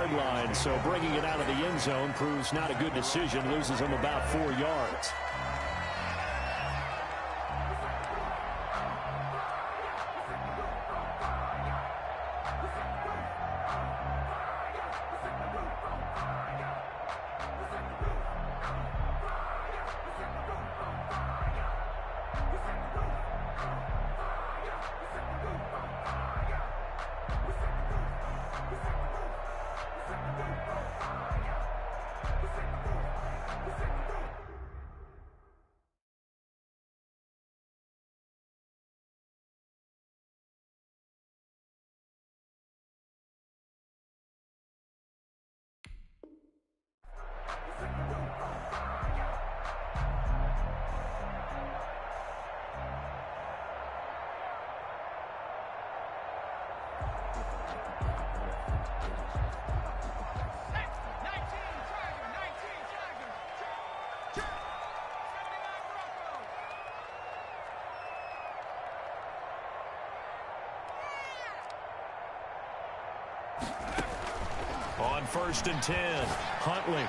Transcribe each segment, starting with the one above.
5-yard line, so bringing it out of the end zone proves not a good decision, loses him about 4 yards. On 1st and 10, Huntley.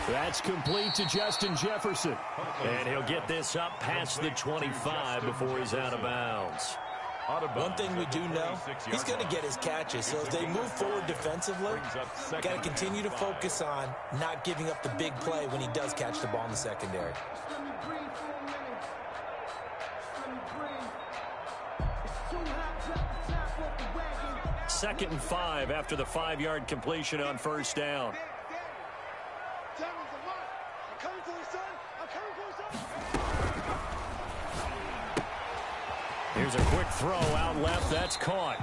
That's complete to Justin Jefferson. And he'll get this up past the 25 before he's out of bounds. One thing we do know, he's going to get his catches. So as they move forward defensively, got to continue to focus on not giving up the big play when he does catch the ball in the secondary. Second and 5 after the 5-yard completion on 1st down. Here's a quick throw out left. That's caught.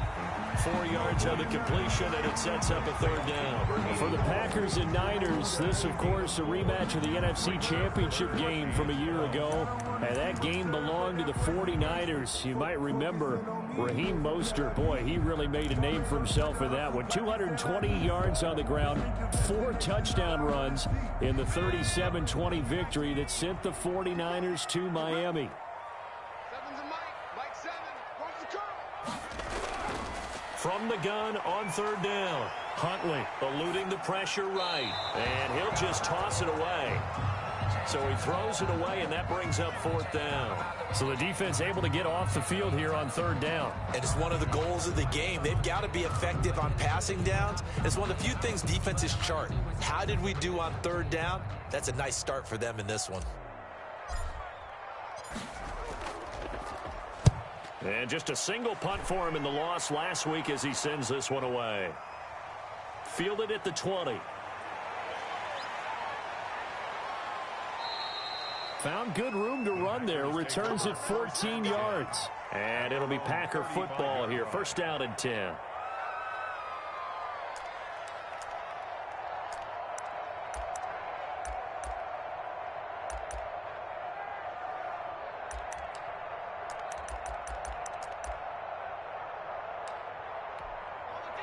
4 yards on the completion, and it sets up a 3rd down. For the Packers and Niners, this, of course, a rematch of the NFC Championship game from a year ago. And that game belonged to the 49ers. You might remember Raheem Mostert. Boy, he really made a name for himself in that one. 220 yards on the ground, 4 touchdown runs in the 37-20 victory that sent the 49ers to Miami. From the gun on 3rd down, Huntley eluding the pressure right, and he'll just toss it away. So he throws it away, and that brings up 4th down. So the defense able to get off the field here on 3rd down. And it's one of the goals of the game. They've got to be effective on passing downs. It's one of the few things defenses chart. How did we do on 3rd down? That's a nice start for them in this one. And just a single punt for him in the loss last week as he sends this one away. Fielded at the 20. Found good room to run there. Returns at 14 yards. And it'll be Packer football here. 1st down and 10.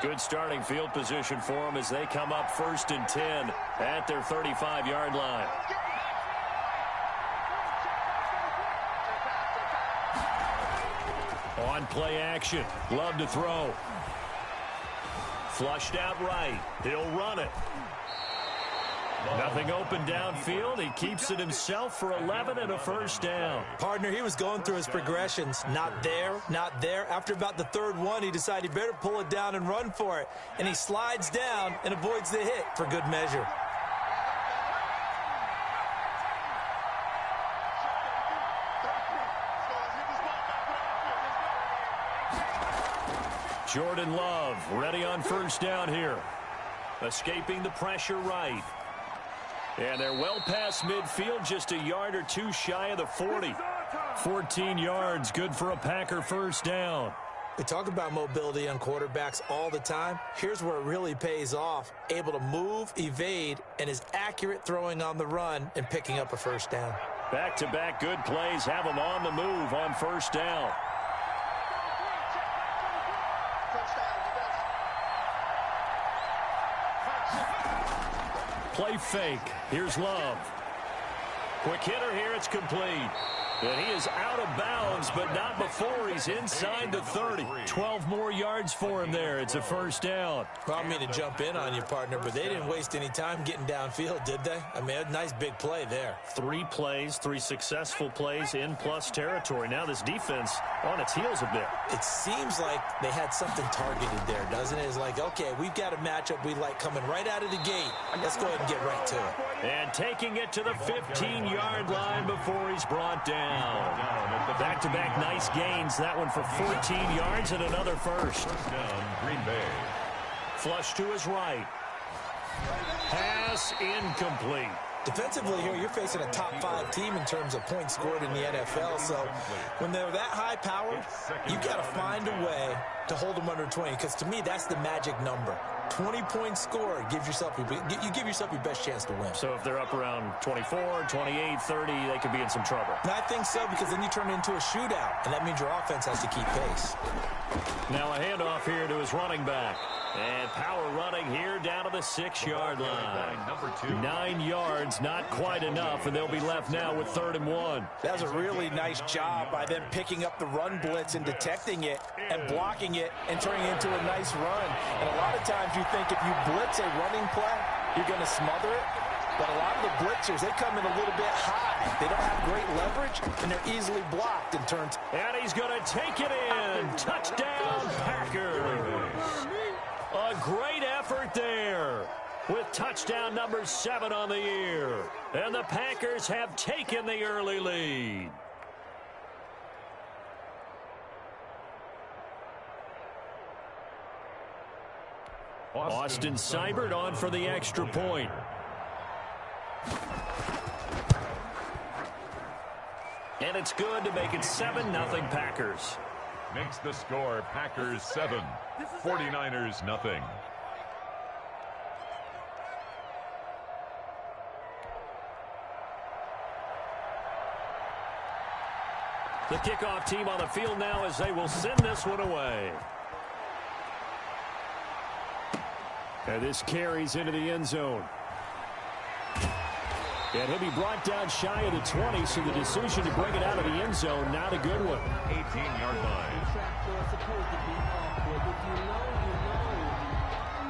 Good starting field position for them as they come up 1st and 10 at their 35-yard line. On play action. Love to throw. Flushed out right. He'll run it. Nothing open downfield. He keeps it himself for 11 and a 1st down. Partner, he was going through his progressions. Not there, not there. After about the 3rd one, he decided he better pull it down and run for it. And he slides down and avoids the hit for good measure. Jordan Love ready on 1st down here. Escaping the pressure right. And they're well past midfield, just a yard or 2 shy of the 40. 14 yards, good for a Packer 1st down. We talk about mobility on quarterbacks all the time. Here's where it really pays off. Able to move, evade, and is accurate throwing on the run and picking up a 1st down. Back-to-back good plays have them on the move on 1st down. Play fake. Here's Love. Quick hitter here. It's complete. And he is out of bounds, but not before he's inside the 30. 12 more yards for him there. It's a first down. Well, I mean to jump in on you, partner, but they didn't waste any time getting downfield, did they? I mean, a nice big play there. 3 plays, 3 successful plays in plus territory. Now this defense on its heels a bit. It seems like they had something targeted there, doesn't it? It's like, okay, we've got a matchup we like coming right out of the gate. Let's go ahead and get right to it. And taking it to the 15-yard line before he's brought down. Back-to-back nice gains. That one for 14 yards and another first. Green Bay. Flush to his right. Pass incomplete. Defensively here, you're facing a top 5 team in terms of points scored in the NFL. So when they're that high powered, you've got to find a way to hold them under 20. Because to me, that's the magic number. 20 points scored gives yourself you give yourself your best chance to win. So if they're up around 24, 28, 30, they could be in some trouble. And I think so, because then you turn it into a shootout, and that means your offense has to keep pace. Now a handoff here to his running back. And power running here down to the 6-yard line. 9 yards, not quite enough, and they'll be left now with 3rd and 1. That was a really nice job by them picking up the run blitz and detecting it and blocking it and turning it into a nice run. And a lot of times you think if you blitz a running play, you're going to smother it. But a lot of the blitzers, they come in a little bit high. They don't have great leverage, and they're easily blocked in turns. And he's going to take it in. Touchdown, Packers. A great effort there with touchdown number 7 on the year. And the Packers have taken the early lead. Austin Seibert on for the extra point. And it's good to make it 7-0 Packers. Makes the score Packers 7, 49ers nothing. The kickoff team on the field now as they will send this one away. And this carries into the end zone. And he'll be brought down shy of the 20, so the decision to bring it out of the end zone, not a good one. 18-yard line.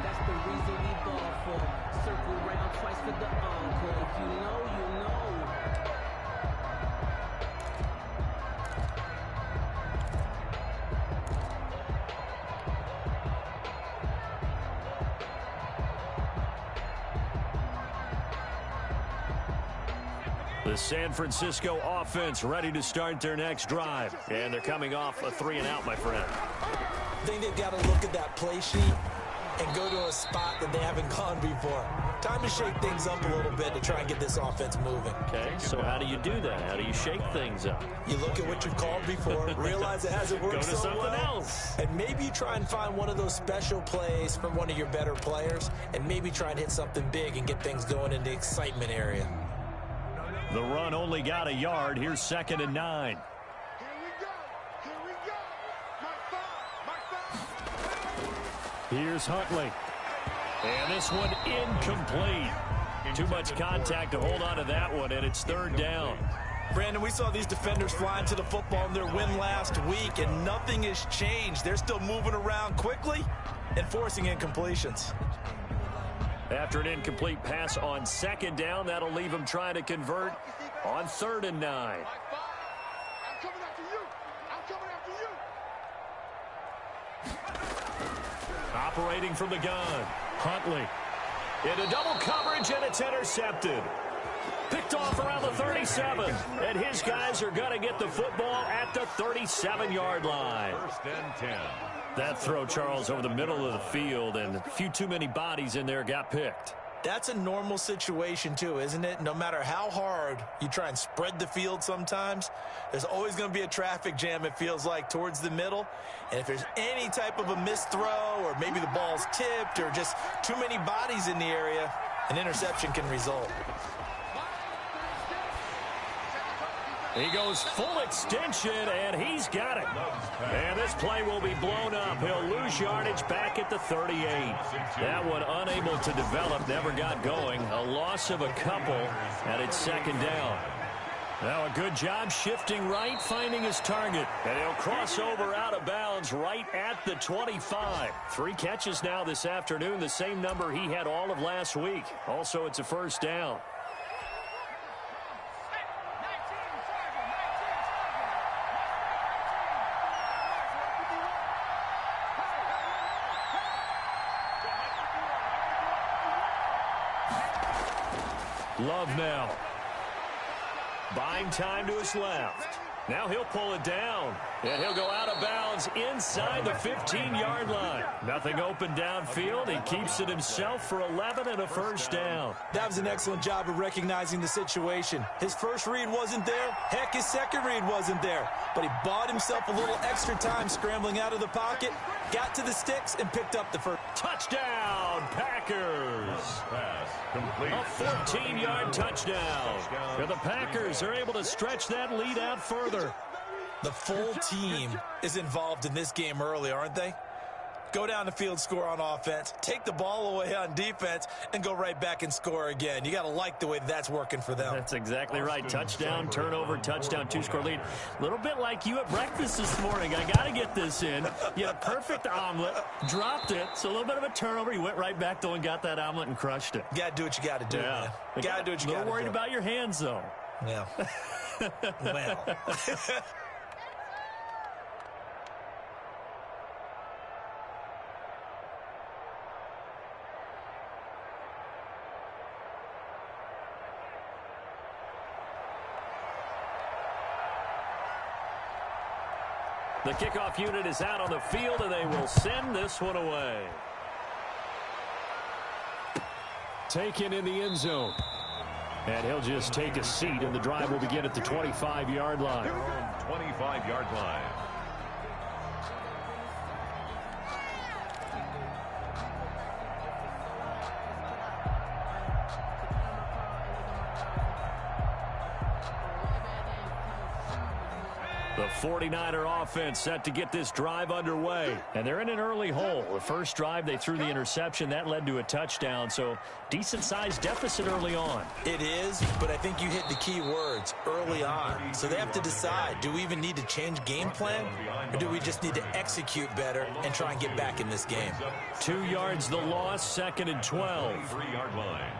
That's the reason we ball for. Circle round twice for the encore. If you know, you know. The San Francisco offense ready to start their next drive. And they're coming off a 3-and-out, my friend. I think they've got to look at that play sheet and go to a spot that they haven't gone before. Time to shake things up a little bit to try and get this offense moving. Okay, so how do you do that? How do you shake things up? You look at what you've called before, realize it hasn't worked Go to so something well, else. and maybe you try and find one of those special plays from one of your better players, and maybe try and hit something big and get things going in the excitement area. The run only got a yard. Here's 2nd and 9. Here's Huntley. And this one incomplete. Too much contact to hold on to that one, and it's 3rd down. Brandon, we saw these defenders flying to the football in their win last week, and nothing has changed. They're still moving around quickly and forcing incompletions. After an incomplete pass on 2nd down, that'll leave him trying to convert on 3rd and 9. Operating from the gun, Huntley. Into double coverage, and it's intercepted. Picked off around the 37, and his guys are going to get the football at the 37-yard line. 1st and 10. That throw, Charles, over the middle of the field, and a few too many bodies in there got picked. That's a normal situation, too, isn't it? No matter how hard you try and spread the field sometimes, there's always going to be a traffic jam, it feels like, towards the middle. And if there's any type of a missed throw, or maybe the ball's tipped, or just too many bodies in the area, an interception can result. He goes full extension, and he's got it. And this play will be blown up. He'll lose yardage back at the 38. That one unable to develop, never got going. A loss of a couple, and it's 2nd down. Now a good job shifting right, finding his target. And he'll cross over out of bounds right at the 25. 3 catches now this afternoon, the same number he had all of last week. Also, it's a first down. Love now. Buying time to his left. Now he'll pull it down. And he'll go out of bounds inside the 15-yard line. Nothing open downfield. He keeps it himself for 11 and a first down. That was an excellent job of recognizing the situation. His first read wasn't there. Heck, his second read wasn't there. But he bought himself a little extra time scrambling out of the pocket, got to the sticks, and picked up the first. Touchdown, Packers. Pass complete. A 14-yard touchdown. And the Packers are able to stretch that lead out further. The full team is involved in this game early, aren't they? Go down the field, score on offense, take the ball away on defense, and go right back and score again. You got to like the way that's working for them. That's exactly right. Touchdown, turnover, touchdown, 2-score lead. A little bit like you at breakfast this morning. I got to get this in. You had a perfect omelet, dropped it. So a little bit of a turnover. You went right back, though, and got that omelet and crushed it. You got to do what you got to do, man. You got to do what you got to do. A little worried about your hands, though. Yeah. Well. The kickoff unit is out on the field, and they will send this one away. Taken in the end zone. And he'll just take a seat, and the drive will begin at the 25-yard line. 25-yard line. The 49er offense set to get this drive underway. And they're in an early hole. The first drive, they threw the interception. That led to a touchdown. So decent-sized deficit early on. It is, but I think you hit the key words, early on. So they have to decide, do we even need to change game plan? Or do we just need to execute better and try and get back in this game? 2 yards the loss, 2nd and 12. 3-yard line.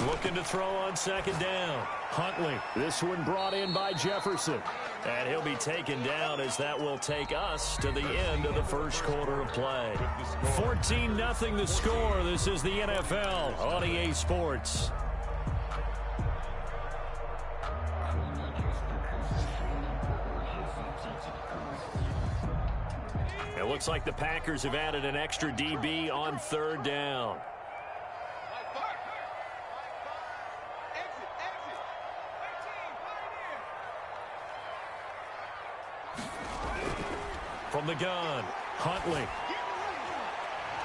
Looking to throw on 2nd down. Huntley, this one brought in by Jefferson. And he'll be taken down as that will take us to the end of the first quarter of play. 14-0 the score. This is the NFL on EA Sports. It looks like the Packers have added an extra DB on 3rd down. From the gun, Huntley.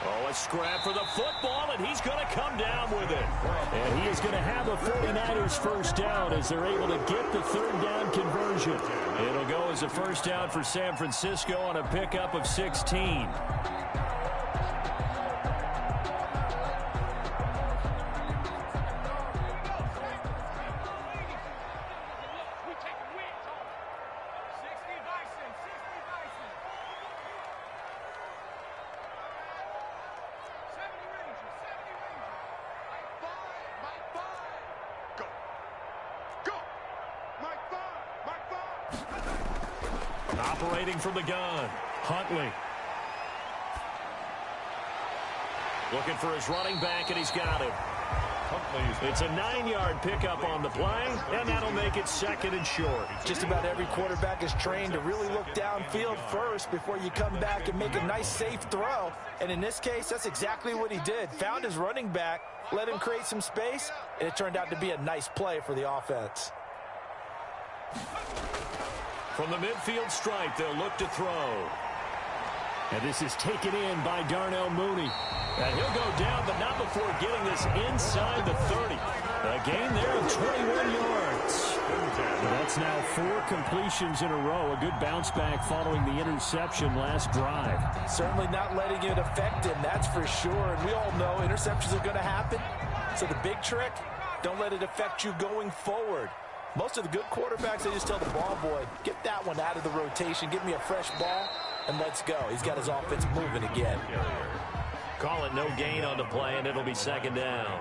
Oh, a scrap for the football, and he's going to come down with it. And he is going to have a 49ers first down as they're able to get the 3rd down conversion. It'll go as a first down for San Francisco on a pickup of 16. Operating from the gun, Huntley. Looking for his running back, and he's got him. It's a 9-yard pickup on the play, and that'll make it 2nd and short. Just about every quarterback is trained to really look downfield first before you come back and make a nice, safe throw. And in this case, that's exactly what he did. Found his running back, let him create some space, and it turned out to be a nice play for the offense. From the midfield stripe, they'll look to throw. And this is taken in by Darnell Mooney. And he'll go down, but not before getting this inside the 30. A gain there of 21 yards. And that's now 4 completions in a row. A good bounce back following the interception last drive. Certainly not letting it affect him, that's for sure. And we all know interceptions are going to happen. So the big trick, Don't let it affect you going forward. Most of the good quarterbacks, they just tell the ball boy, get that one out of the rotation, give me a fresh ball, and let's go. He's got his offense moving again. Call it no gain on the play, and it'll be second down.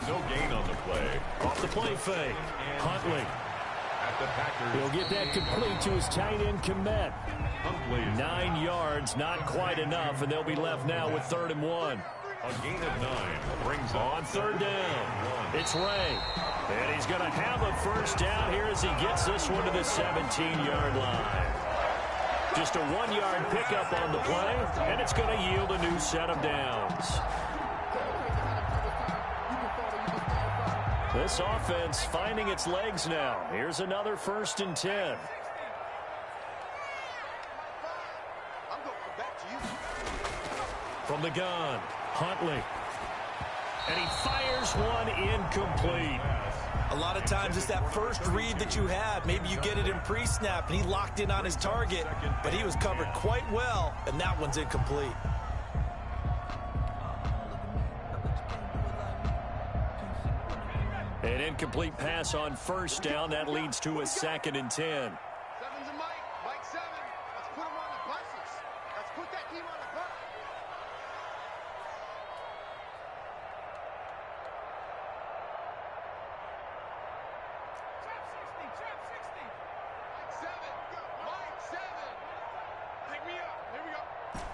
No gain on the play. Off the play fake. Huntley. At the Packers. He'll get that complete to his tight end, Kmet. Huntley. 9 yards, not quite enough, and they'll be left now with 3rd and 1. A gain of 9 brings On 3rd down, it's Ray. And he's going to have a first down here as he gets this one to the 17-yard line. Just a 1-yard pickup on the play, and it's going to yield a new set of downs. This offense finding its legs now. Here's another 1st and 10. From the gun, Huntley. And he fires one incomplete. A lot of times it's that first read that you have. Maybe you get it in pre-snap, and he locked in on his target, but he was covered quite well, and that one's incomplete. An incomplete pass on 1st down. That leads to a 2nd and 10. Seven's a Mike. Mike 7. Let's put him on the buses. Let's put that team on the bus. Trap 60. Mike 7. Mike 7. Pick me up. Here we go.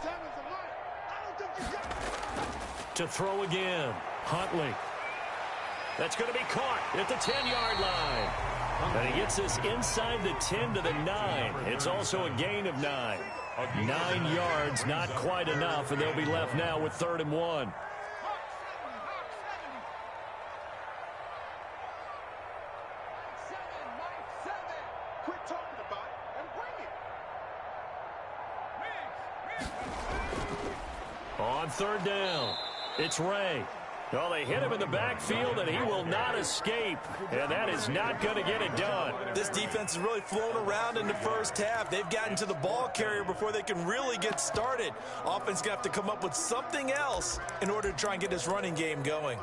Seven's a Mike. I don't think you got it. To throw again, Huntley. That's going to be caught at the 10-yard line. And he gets this inside the 10 to the 9. It's also a gain of 9. 9 yards, not quite enough, and they'll be left now with 3rd and 1. Quit talking about it and bring it. On 3rd down, it's Ray. Well, they hit him in the backfield, and he will not escape. And that is not going to get it done. This defense has really flown around in the first half. They've gotten to the ball carrier before they can really get started. Offense going to have to come up with something else in order to try and get this running game going.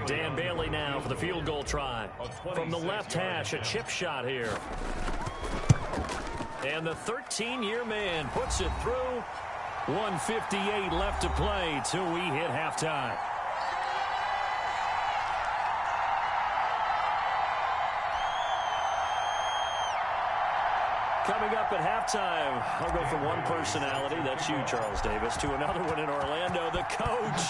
Dan Bailey now for the field goal try. From the left hash, a chip shot here. And the 13-year man puts it through. 1:58 left to play till we hit halftime. Coming up at halftime, I'll go from one personality, that's you, Charles Davis, to another one in Orlando, the coach.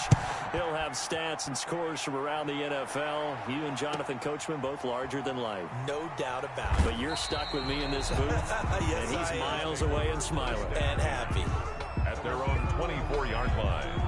He'll have stats and scores from around the NFL. You and Jonathan Coachman, both larger than life. No doubt about it. But you're stuck with me in this booth, Yes, and he's I am. miles away and smiling. And happy. At their own 24-yard line.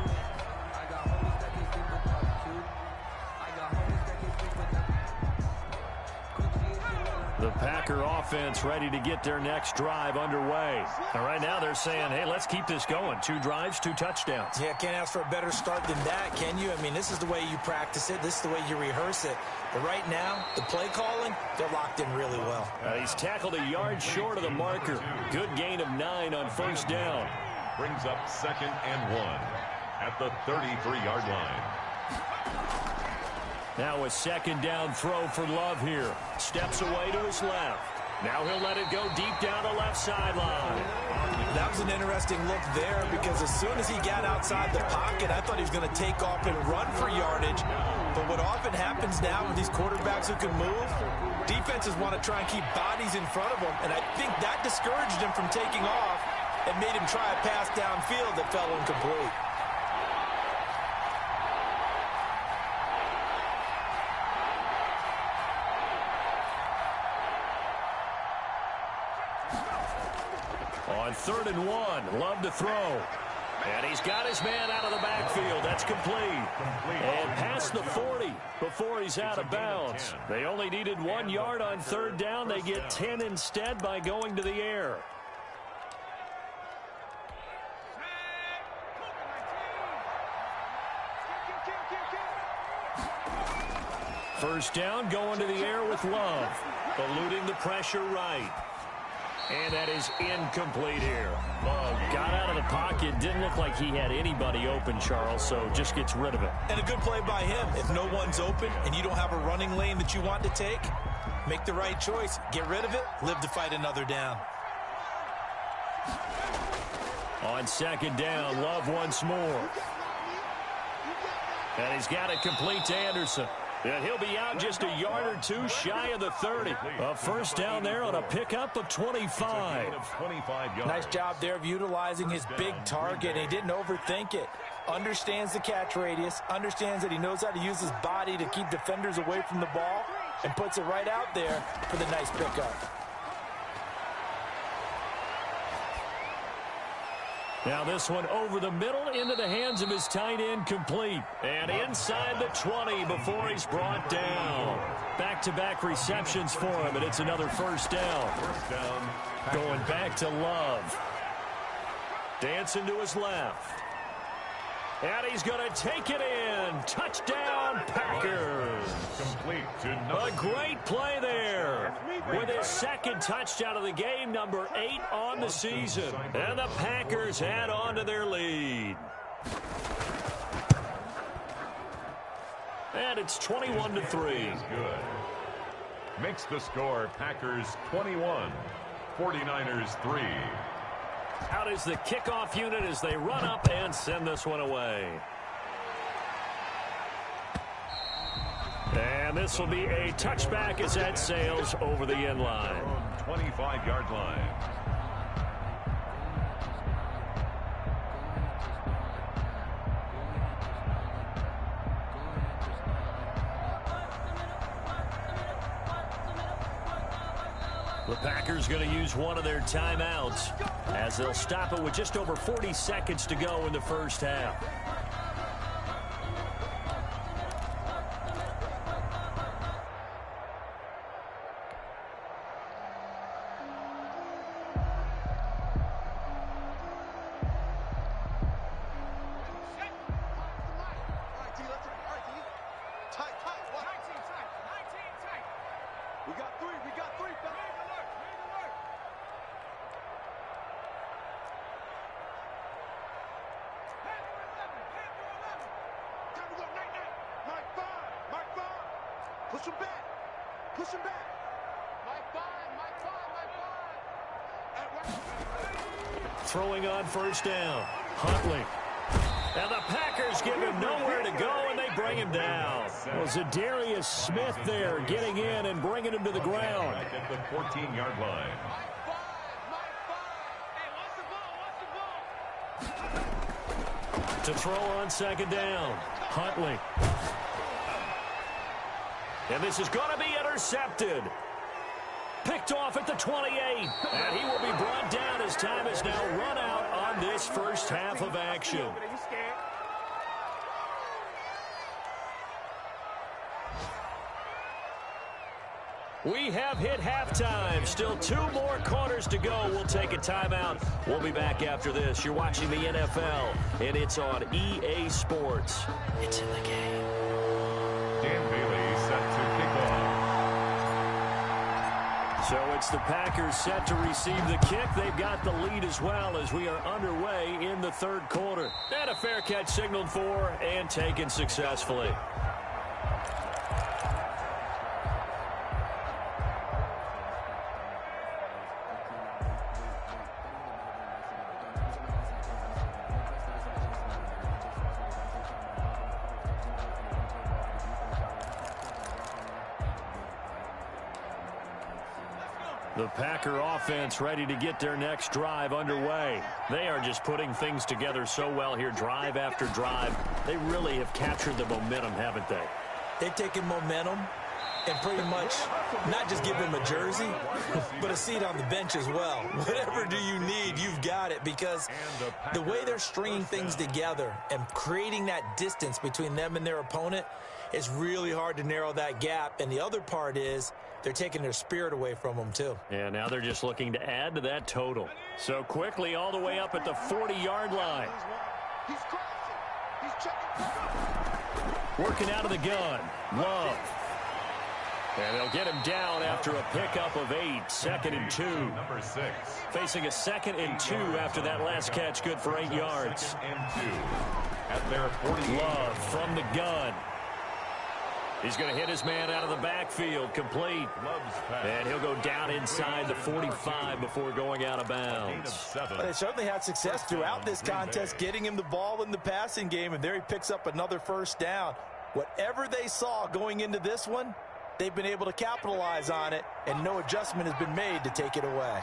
The Packer offense ready to get their next drive underway. And right now they're saying, hey, let's keep this going. 2 drives, 2 touchdowns. Yeah, can't ask for a better start than that, can you? I mean, this is the way you practice it. This is the way you rehearse it. But right now, the play calling, they're locked in really well. He's tackled a yard short of the marker. Good gain of 9 on 1st down. Brings up 2nd and 1 at the 33-yard line. Now a 2nd down throw for Love here. Steps away to his left. Now he'll let it go deep down the left sideline. That was an interesting look there because as soon as he got outside the pocket, I thought he was going to take off and run for yardage. But what often happens now with these quarterbacks who can move, defenses want to try and keep bodies in front of them. And I think that discouraged him from taking off and made him try a pass downfield that fell incomplete. On 3rd and 1, Love to throw. And he's got his man out of the backfield. That's complete. And past the 40 before he's out of bounds. They only needed 1 yard on 3rd down. They get 10 instead by going to the air. First down, going to the air with Love. Eluding the pressure right. And that is incomplete here. Got out of the pocket. Didn't look like he had anybody open, Charles, so just gets rid of it. And a good play by him. If no one's open and you don't have a running lane that you want to take, make the right choice. Get rid of it. Live to fight another down. On second down, Love once more. And he's got it complete to Anderson. And he'll be out just a yard or two shy of the 30. A first down there on a pickup of 25. Nice job there of utilizing his big target. He didn't overthink it. Understands the catch radius. Understands that he knows how to use his body to keep defenders away from the ball. And puts it right out there for the nice pickup. Now this one over the middle into the hands of his tight end, complete. And inside the 20 before he's brought down. Back-to-back receptions for him, and it's another first down. Going back to Love. Dancing to his left. And he's going to take it in. Touchdown, Packers. A great play there. With his second touchdown of the game, number 8 on the season. And the Packers add on to their lead. And it's 21-3. Makes the score Packers 21, 49ers 3. Out is the kickoff unit as they run up and send this one away. And this will be a touchback as that sails over the end line. 25-yard line. The Packers going to use one of their timeouts as they'll stop it with just over 40 seconds to go in the first half. Push him back. Push him back. Mike 5. Throwing on first down. Huntley. And the Packers give him nowhere to go, and they bring him down. Well, Zadarius Smith there getting in and bringing him to the ground. At the 14-yard line. To throw on second down. Huntley. And this is going to be intercepted. Picked off at the 28. And he will be brought down as time is now run out on this first half of action. We have hit halftime. Still 2 more quarters to go. We'll take a timeout. We'll be back after this. You're watching the NFL, and it's on EA Sports. It's in the game. Dan Bailey set to kick off. So it's the Packers set to receive the kick. They've got the lead as well as we are underway in the third quarter. And a fair catch signaled for and taken successfully. The Packer offense ready to get their next drive underway. They are just putting things together so well here, drive after drive. They really have captured the momentum, haven't they? They've taken momentum and pretty much not just give them a jersey, but a seat on the bench as well. Whatever do you need, you've got it, because the way they're stringing things together and creating that distance between them and their opponent is really hard to narrow that gap. And the other part is they're taking their spirit away from them, too. And now they're just looking to add to that total. So quickly all the way up at the 40-yard line. He's crossing. He's checking. Working out of the gun. Love. And they'll get him down after a pickup of 8, 2nd and 2. Number 6. Facing a 2nd and 2 after that last catch, good for 8 yards. And 2 at their 40. Love from the gun. He's going to hit his man out of the backfield, complete. And he'll go down inside the 45 before going out of bounds. But they certainly had success throughout this contest, getting him the ball in the passing game, and there he picks up another first down. Whatever they saw going into this one, they've been able to capitalize on it, and no adjustment has been made to take it away.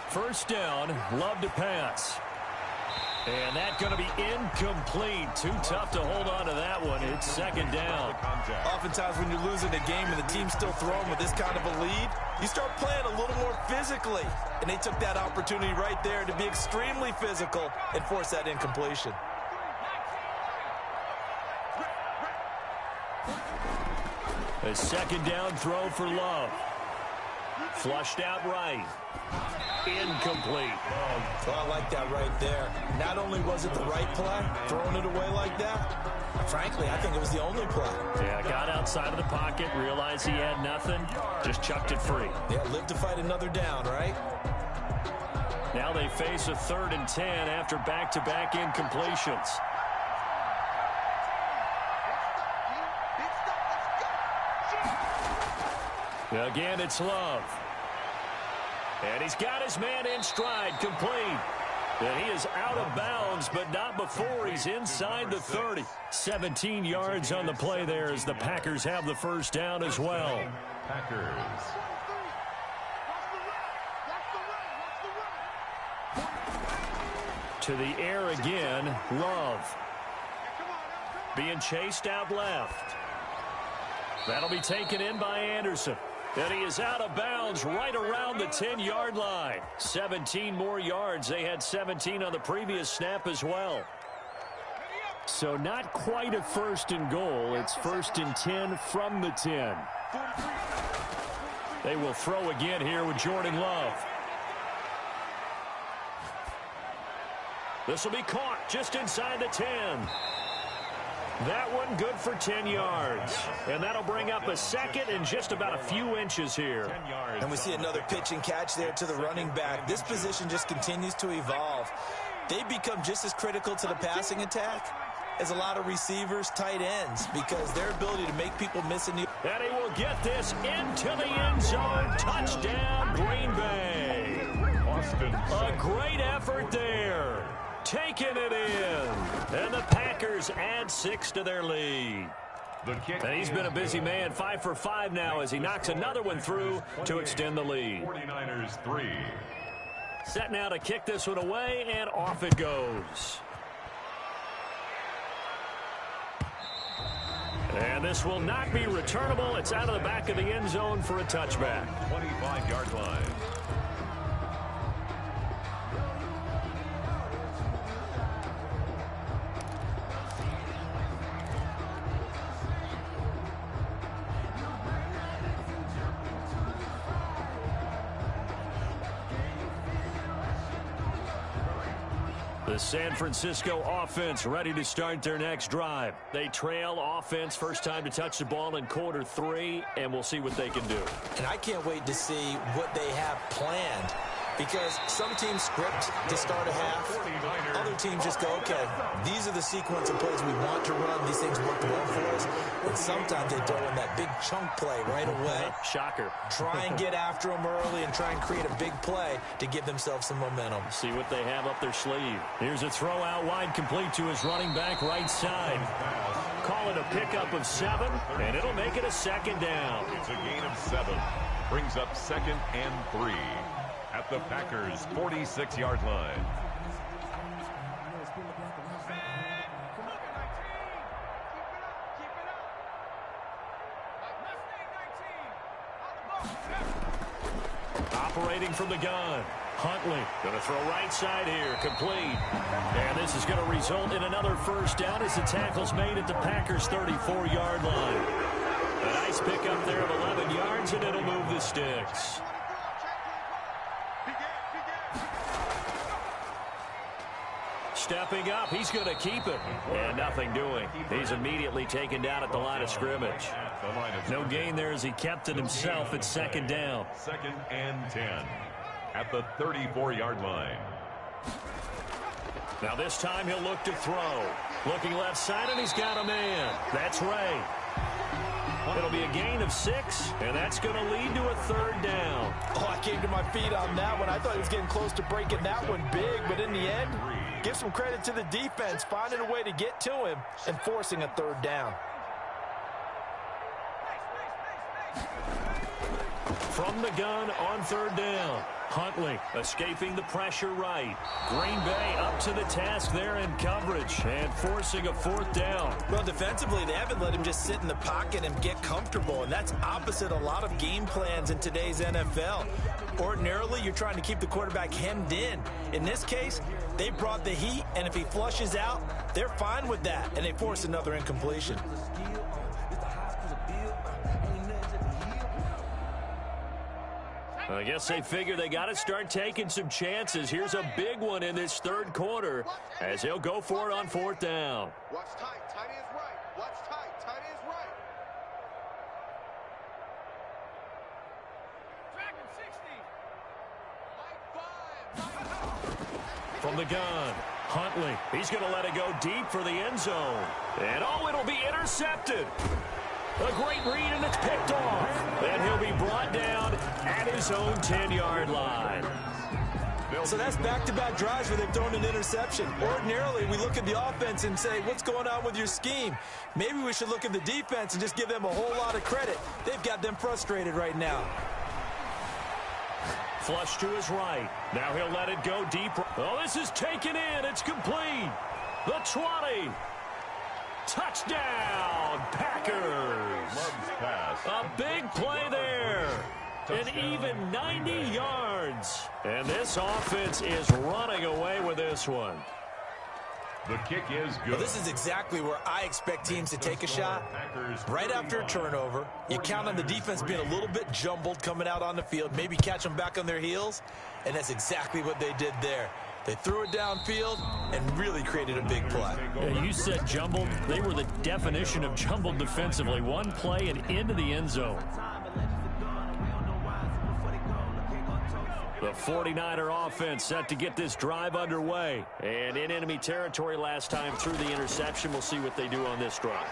First down, Love to pass. And that's going to be incomplete. Too tough to hold on to that one. It's 2nd down. Oftentimes when you're losing a game and the team's still throwing with this kind of a lead, you start playing a little more physically. And they took that opportunity right there to be extremely physical and force that incompletion. A 2nd down throw for Love. Flushed out right. Incomplete. Well, I like that right there. Not only was it the right play, throwing it away like that, frankly, I think it was the only play. Yeah, got outside of the pocket, realized he had nothing, just chucked it free. Yeah, live to fight another down, right? Now they face a 3rd and 10 after back-to-back incompletions. Again, it's Love. And he's got his man in stride, complete. And he is out of bounds, but not before he's inside the 30. 17 yards on the play there as the Packers have the first down as well. Packers. To the air again, Love. Being chased out left. That'll be taken in by Anderson. And he is out of bounds right around the 10-yard line. 17 more yards. They had 17 on the previous snap as well. So not quite a 1st and goal. It's 1st and 10 from the 10. They will throw again here with Jordan Love. This will be caught just inside the 10. That one good for 10 yards. And that'll bring up a 2nd and just about a few inches here. And we see another pitch and catch there to the running back. This position just continues to evolve. They become just as critical to the passing attack as a lot of receivers, tight ends, because their ability to make people miss in the... And he will get this into the end zone. Touchdown, Green Bay. Austin. A great effort there. Taking it in. And the Packers add 6 to their lead. And he's been a busy man, 5 for 5 now as he knocks another one through to extend the lead. 49ers 3. Set now to kick this one away, and off it goes. And this will not be returnable. It's out of the back of the end zone for a touchback. 25-yard line. The San Francisco offense ready to start their next drive. They trail offense, first time to touch the ball in quarter 3, and we'll see what they can do. And I can't wait to see what they have planned, because some teams script to start a half. Other teams just go, okay, these are the sequence of plays we want to run. These things work well for us. And sometimes they throw in that big chunk play right away. Shocker. Try and get after them early and try and create a big play to give themselves some momentum. See what they have up their sleeve. Here's a throw out wide, complete to his running back right side. Call it a pickup of 7, and it'll make it a 2nd down. It's a gain of 7. Brings up 2nd and 3 at the Packers' 46-yard line. Operating from the gun. Huntley going to throw right side here, complete. And this is going to result in another first down as the tackle's made at the Packers' 34-yard line. A nice pickup there of 11 yards, and it'll move the sticks. stepping up. He's going to keep it. And nothing doing. He's immediately taken down at the line of scrimmage. No gain there as he kept it himself at second down. 2nd and 10 at the 34-yard line. Now this time he'll look to throw. Looking left side, and he's got a man. That's Ray. It'll be a gain of 6, and that's going to lead to a 3rd down. Oh, I came to my feet on that one. I thought he was getting close to breaking that one big, but in the end, give some credit to the defense, finding a way to get to him and forcing a 3rd down. From the gun on 3rd down. Huntley escaping the pressure right. Green Bay up to the task there in coverage and forcing a 4th down. Well, defensively, they haven't let him just sit in the pocket and get comfortable, and that's opposite a lot of game plans in today's NFL. Ordinarily, you're trying to keep the quarterback hemmed in. In this case, they brought the heat, and if he flushes out, they're fine with that, and they force another incompletion. I guess they figure they got to start taking some chances. Here's a big one in this 3rd quarter as he'll go for it on 4th down. Watch tight. Tight is right. Watch tight. Tight is right. Tracking 60. From the gun, Huntley. He's going to let it go deep for the end zone. And oh, it'll be intercepted. A great read, and it's picked off. And he'll be brought down at his own 10-yard line. So that's back-to-back drives where they've thrown an interception. Ordinarily, we look at the offense and say, what's going on with your scheme? Maybe we should look at the defense and just give them a whole lot of credit. They've got them frustrated right now. Flush to his right. Now he'll let it go deep. Oh, this is taken in. It's complete. The 20. Touchdown, Packers. A big play there. An even 90 yards. And this offense is running away with this one. The kick is good. Well, this is exactly where I expect teams to take a shot. Right after a turnover, you count on the defense being a little bit jumbled coming out on the field, maybe catch them back on their heels, and that's exactly what they did there. They threw it downfield and really created a big play. Yeah, you said jumbled. They were the definition of jumbled defensively. One play and into the end zone. The 49er offense set to get this drive underway. And in enemy territory last time through the interception. We'll see what they do on this drive.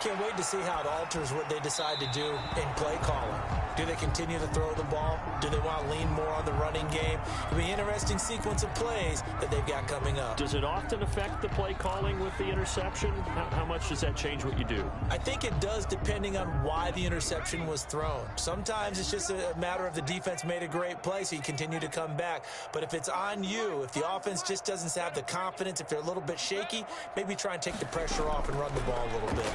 Can't wait to see how it alters what they decide to do in play calling. Do they continue to throw the ball? Do they want to lean more on the running game? It'll be an interesting sequence of plays that they've got coming up. Does it often affect the play calling with the interception? How much does that change what you do? I think it does depending on why the interception was thrown. Sometimes it's just a matter of the defense made a great play, so you continue to come back. But if it's on you, if the offense just doesn't have the confidence, if they're a little bit shaky, maybe try and take the pressure off and run the ball a little bit.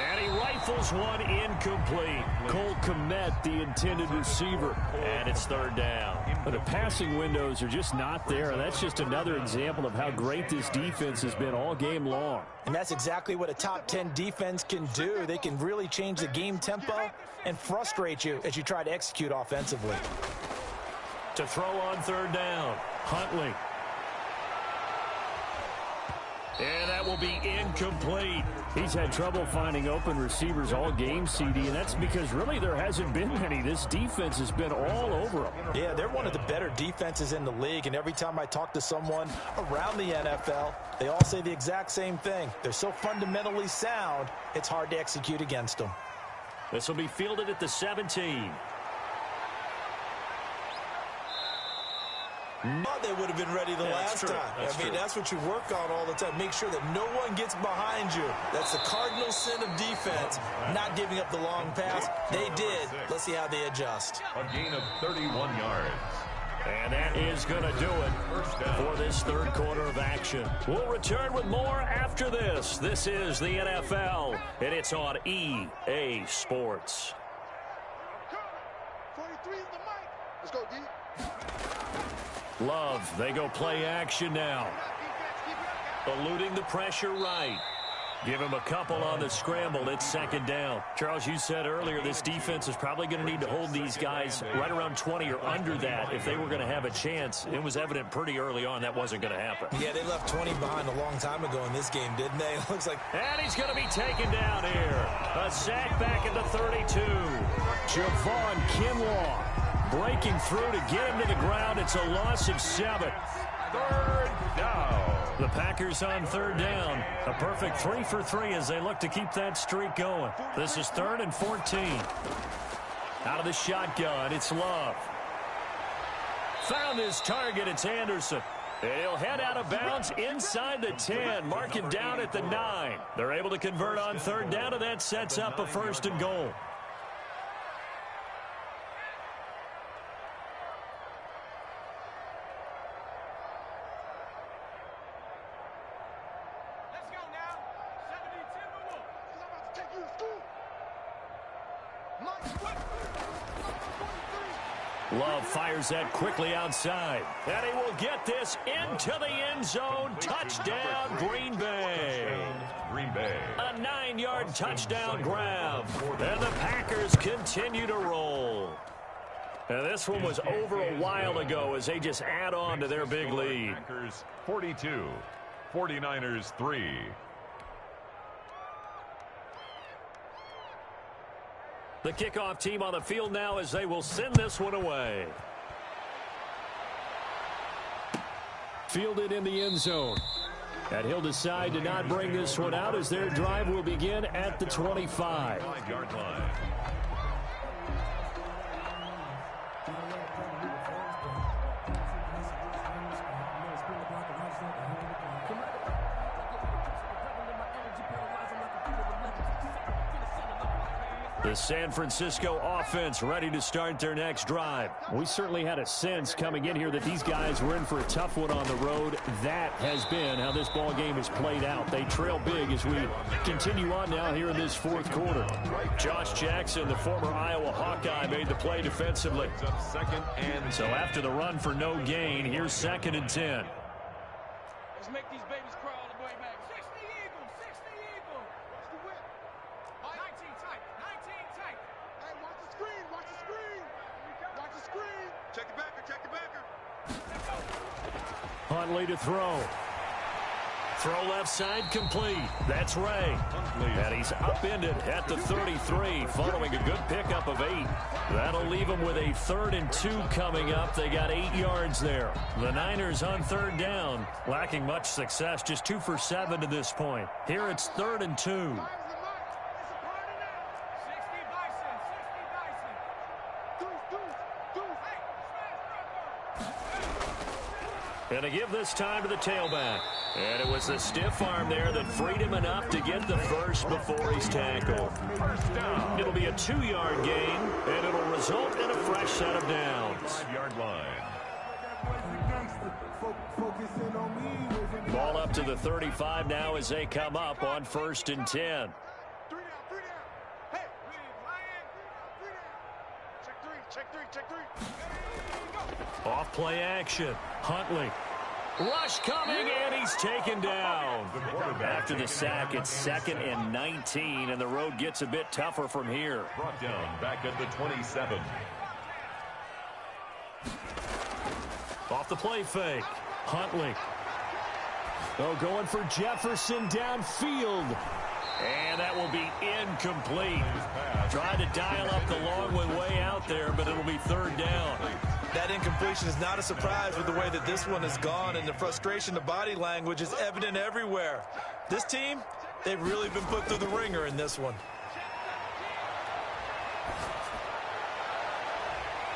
And he rifles one incomplete. Cole Kmet, the intended receiver. And it's 3rd down. But the passing windows are just not there. That's just another example of how great this defense has been all game long. And that's exactly what a top 10 defense can do. They can really change the game tempo and frustrate you as you try to execute offensively. To throw on 3rd down, Huntley. And that will be incomplete. He's had trouble finding open receivers all game, CD, and that's because really there hasn't been many. This defense has been all over them. Yeah, they're one of the better defenses in the league, and every time I talk to someone around the NFL, they all say the exact same thing. They're so fundamentally sound, it's hard to execute against them. This will be fielded at the 17. They would have been ready the last time. I mean, that's what you work on all the time. Make sure that no one gets behind you. That's the cardinal sin of defense, not giving up the long pass. They did. Let's see how they adjust. A gain of 31 yards. And that is going to do it for this 3rd quarter of action. We'll return with more after this. This is the NFL, and it's on EA Sports. 43 is the mic. Let's go, D. Love, they go play action now. Eluding the pressure right. Give him a couple on the scramble. It's second down. Charles, you said earlier this defense is probably going to need to hold these guys right around 20 or under that if they were going to have a chance. It was evident pretty early on that wasn't going to happen. Yeah, they left 20 behind a long time ago in this game, didn't they? It looks like... And he's going to be taken down here. A sack back at the 32. Javon Kinlaw breaking through to get him to the ground. It's a loss of 7. Third down. The Packers on third down. A perfect 3 for 3 as they look to keep that streak going. This is 3rd and 14. Out of the shotgun, it's Love. Found his target, it's Anderson. And he'll head out of bounds inside the 10. Mark him down at the 9. They're able to convert on third down, and that sets up a 1st and goal. Love fires that quickly outside. And he will get this into the end zone. Touchdown, Green Bay. Green Bay. A 9-yard touchdown grab. And the Packers continue to roll. And this one was over a while ago as they just add on to their big lead. Packers 42, 49ers 3. The kickoff team on the field now as they will send this one away. Fielded in the end zone. And he'll decide to not bring this one out as their drive will begin at the 25. 5-yard line. The San Francisco offense ready to start their next drive. We certainly had a sense coming in here that these guys were in for a tough one on the road. That has been how this ball game has played out. They trail big as we continue on now here in this 4th quarter. Josh Jackson, the former Iowa Hawkeye, made the play defensively. Second and So after the run for no gain, here's 2nd and 10. Let's make these babies crawl all the way back. 60 Eagles, 60 Eagles. Watch the whip. 19 tight, 19 tight. Hey, watch the screen, watch the screen. Watch the screen. Check the backer, check the backer. Huntley to throw. Throw left side complete. That's Ray. And he's upended at the 33 following a good pickup of 8. That'll leave them with a 3rd and 2 coming up. They got 8 yards there. The Niners on third down, lacking much success, just 2 for 7 to this point. Here it's 3rd and 2. And to give this time to the tailback. And it was the stiff arm there that freed him enough to get the first before he's tackled. first down. It'll be a 2-yard gain, and it'll result in a fresh set of downs. 5-yard line. Ball up to the 35 now as they come up on 1st and 10. 3 down, 3 down. Hey, check 3, check 3. Off play action. Huntley. Rush coming, and he's taken down. After the sack, it's 2nd and 19, and the road gets a bit tougher from here. Brought down back at the 27. Off the play fake. Huntley. Oh, going for Jefferson downfield. And that will be incomplete. Tried to dial up the long one way out there, but it'll be 3rd down. That incompletion is not a surprise with the way that this one has gone, and the frustration of body language is evident everywhere. This team, they've really been put through the ringer in this one.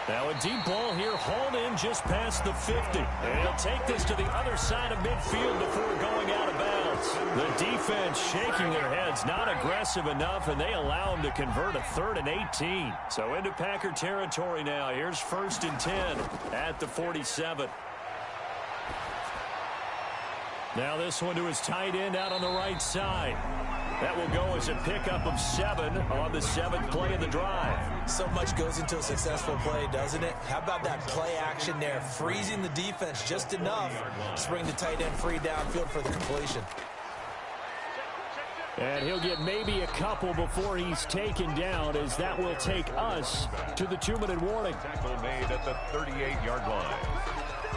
Now a deep ball here, hauled in just past the 50. And he'll take this to the other side of midfield before going out of bounds. The defense shaking their heads, not aggressive enough, and they allow him to convert a 3rd and 18. So into Packer territory now. Here's 1st and 10 at the 47. Now this one to his tight end out on the right side. That will go as a pickup of 7 on the 7th play of the drive. So much goes into a successful play, doesn't it? How about that play action there, freezing the defense just enough to bring the tight end free downfield for the completion. And he'll get maybe a couple before he's taken down, as that will take us to the 2-minute warning. Tackle made at the 38-yard line.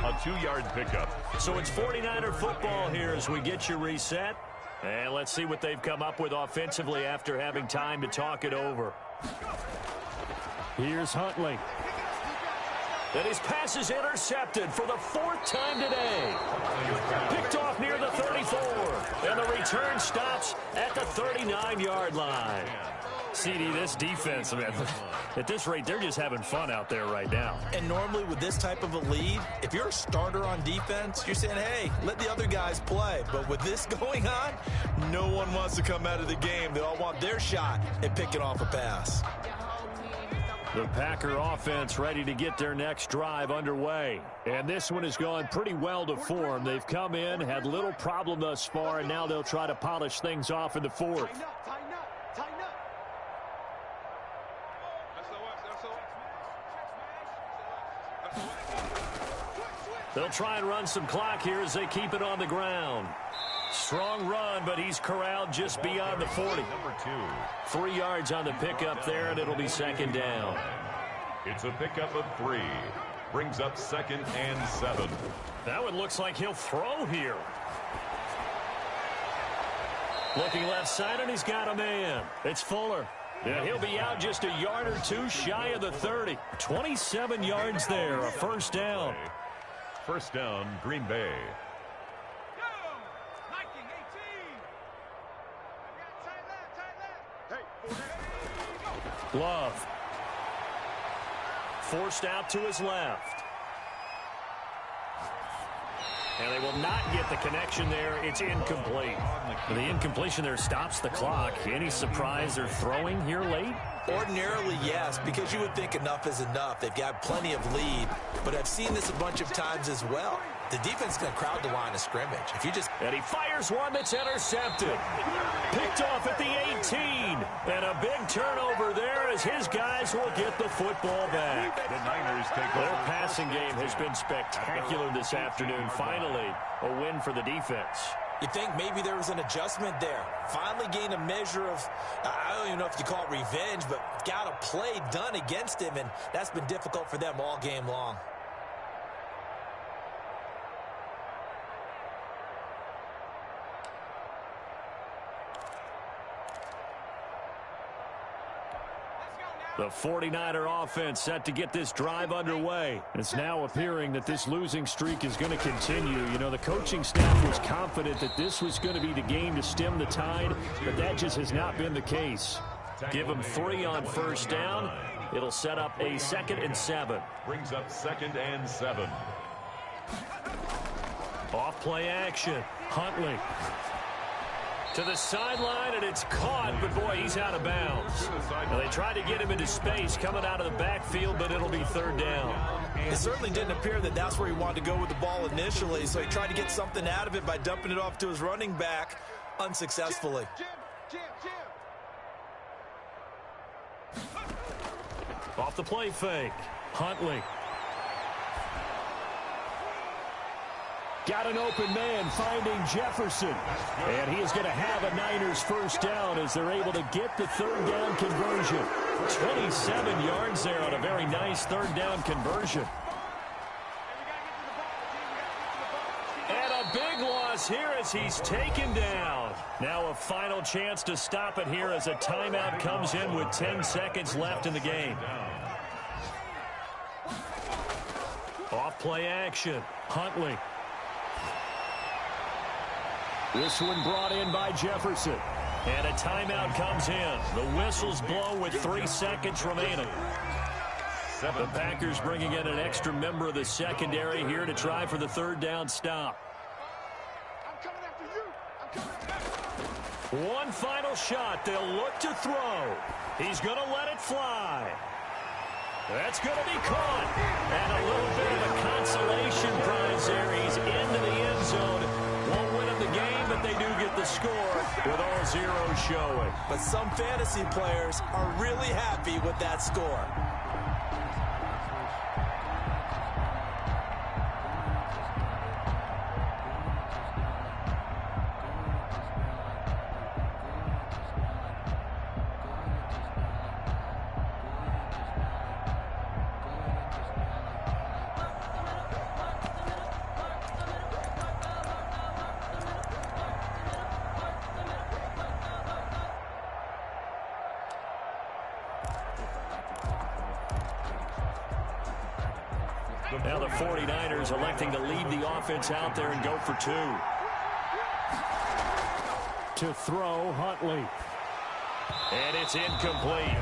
A 2-yard pickup. So it's 49er football here as we get you reset. And let's see what they've come up with offensively after having time to talk it over. Here's Huntley. And his pass is intercepted for the 4th time today. Picked off near the 34. And the return stops at the 39-yard line. CD, this defense, man, at this rate, they're just having fun out there right now. And normally with this type of a lead, if you're a starter on defense, you're saying, hey, let the other guys play. But with this going on, no one wants to come out of the game. They all want their shot at picking off a pass. The Packer offense ready to get their next drive underway. And this one has gone pretty well to form. They've come in, had little problem thus far, and now they'll try to polish things off in the 4th. Tighten up, tighten up, tighten up. They'll try and run some clock here as they keep it on the ground. Strong run, but he's corralled just beyond the 40. Number 2. 3 yards on the pickup there, and it'll be 2nd down. It's a pickup of 3. Brings up 2nd and 7. That one looks like he'll throw here. Looking left side, and he's got a man. It's Fuller. Yeah, he'll be out just a yard or two shy of the 30. 27 yards there, a 1st down. 1st down, Green Bay. Love. Forced out to his left. And they will not get the connection there. It's incomplete. The incompletion there stops the clock. Any surprise they're throwing here late? Ordinarily, yes, because you would think enough is enough. They've got plenty of lead, but I've seen this a bunch of times as well. The defense is going to crowd the line of scrimmage. If you just... And he fires one that's intercepted. Picked off at the 18. And a big turnover there as his guys will get the football back. The Niners take Their over. passing game has been spectacular this afternoon. Finally, a win for the defense. You think maybe there was an adjustment there. Finally gained a measure of, I don't even know if you call it revenge, but got a play done against him, and that's been difficult for them all game long. The 49er offense set to get this drive underway. It's now appearing that this losing streak is going to continue. You know, the coaching staff was confident that this was going to be the game to stem the tide, but that just has not been the case. Give them 3 on 1st down. It'll set up a 2nd and 7. Brings up 2nd and 7. Off play action. Huntley. To the sideline, and it's caught, but boy, he's out of bounds. Now, they tried to get him into space coming out of the backfield, but it'll be 3rd down. It certainly didn't appear that that's where he wanted to go with the ball initially, so he tried to get something out of it by dumping it off to his running back unsuccessfully. Off the play fake. Huntley. Got an open man finding Jefferson. And he is going to have a Niners 1st down as they're able to get the 3rd down conversion. 27 yards there on a very nice 3rd down conversion. And a big loss here as he's taken down. Now a final chance to stop it here as a timeout comes in with 10 seconds left in the game. Off play action. Huntley. This one brought in by Jefferson. And a timeout comes in. The whistles blow with 3 seconds remaining. The Packers bringing in an extra member of the secondary here to try for the 3rd down stop. One final shot. They'll look to throw. He's going to let it fly. That's going to be caught. And a little bit of a consolation prize there. He's into the end zone. Won't win him the game, but they do get the score with all zeros showing. But some fantasy players are really happy with that score. Now the 49ers electing to leave the offense out there and go for 2. To throw, Huntley. And it's incomplete.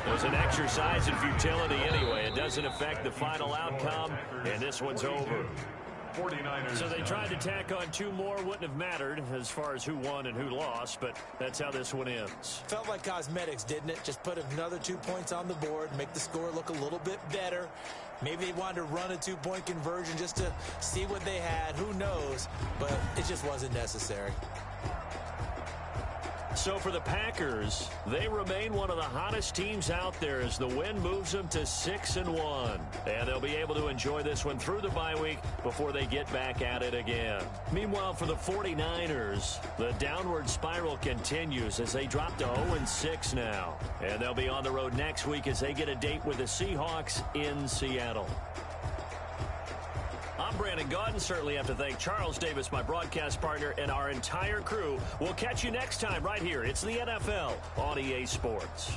There's an exercise in futility anyway. It doesn't affect the final outcome, and this one's over. 49ers. So they tried to tack on 2 more. Wouldn't have mattered as far as who won and who lost, but that's how this one ends. Felt like cosmetics, didn't it? Just put another 2 points on the board, make the score look a little bit better. Maybe they wanted to run a 2-point conversion just to see what they had. Who knows? But it just wasn't necessary. So for the Packers, they remain one of the hottest teams out there as the win moves them to 6-1. And they'll be able to enjoy this one through the bye week before they get back at it again. Meanwhile, for the 49ers, the downward spiral continues as they drop to 0-6 now. And they'll be on the road next week as they get a date with the Seahawks in Seattle. I'm Brandon Gaudin. Certainly have to thank Charles Davis, my broadcast partner, and our entire crew. We'll catch you next time right here. It's the NFL on EA Sports.